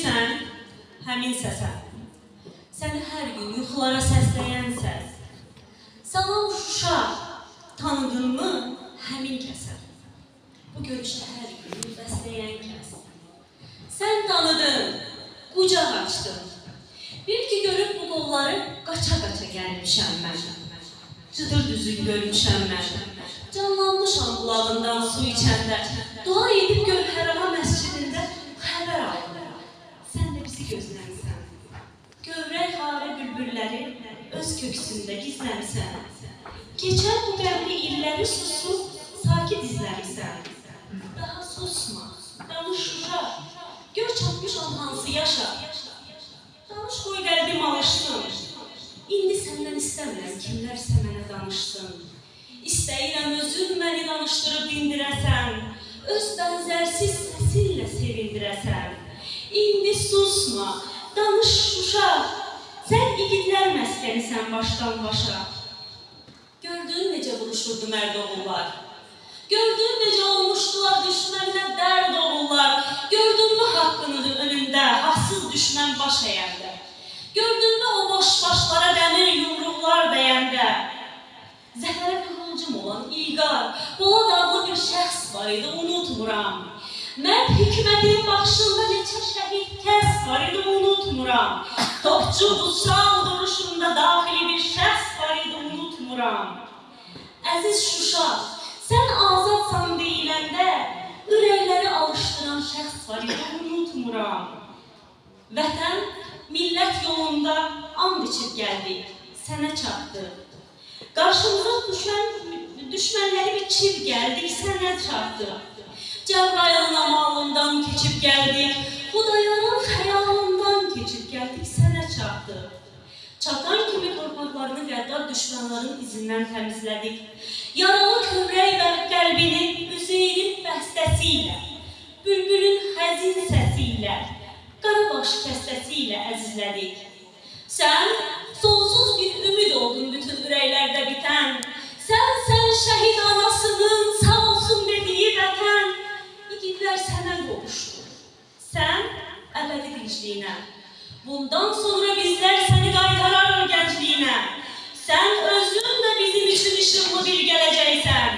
bilirsən, həmin səsə. Səni hər gün yuxulara səsləyən səs. Salam Şuşa, tanıdınmı həmin kəsə? Bu görüşə hər gün bəsləyən kəs. Sən tanıdın, qucaq açdın. Bil ki, görüb bu qolları qaça-qaça gəlmişəm mən. Cıdır düzü görmüşəm mən. Canlanmışam qulağından su içəndə. Dua edib gör hər ana məscidində xəbər alır. Sən də bizi gözləmsən. Gövrək harə bülbülləri öz köksündə gizləmsən. Keçən bu qəmli illəri susub, sakit izləmsən. Daha susma, danış Şuşa, gör çatmışam hansı yaşa. Danış qoy qəlbim alışsın. İndi səndən istəmirəm kimlərsə mənə danışsın. İstəyirəm özün məni danışdırıb dindirəsən. Öz bənzərsiz səsinlə sevindirəsən. İndi susma, danış Şuşa. Sən igidlər məskənisən başdan başa. Gördün necə vuruşurdu mərd oğullar. Gördün necə olmuşdular düşmənlə dərd oğullar. Gördünmü haqqını önündə, haqsız düşmən baş əyəndə. Gördünmü o boş başlara dəmir yumruqlar dəyəndə. Zəfərə qıvılcım olan İlqar, Polad adlı bir şəxs var idi, unutmuram. Mərd hikmətin baxışında neçə şəhid kəs var idi, unutmuram. Topçu uçal duruşunda daxili bir şəxs var idi, unutmuram. Əziz Şuşa, sən azadsan deyiləndə, ürəkləri alışdıran şəxs var idi, unutmuram. Vətən, millət yolunda and içib gəldik, sənə çatdı. Qarşımıza düşmənləri biçib gəldik, sənə çatdı. Cəbrayılın amalından keçib gəldik, Xudayarın xəyalından keçib gəldik, sənə çatdı. Çatan kimi torpaqlarını qəddar düşmənlərin izindən təmizlədik. Yaralı kövrək və qəlbini Üzeyrin bəstəsiylə, bülbülün həzin səsiylə, Qarabaş kəstəsiylə əzizlədik. Sən sonsuz bir ümid oldun bütün ürəklərdə bitən. Sən şəhid anasının sağ olsun dediyi vətən. İgidlər sənə qovuşdu. Sən əbədi dincliyinə. Bundan sonra bizlər səni qaytarar gəncliyinə. Sən özün də bizim üçün işıqlı bir gələcəksən.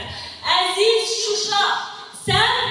Əziz Şuşa, sən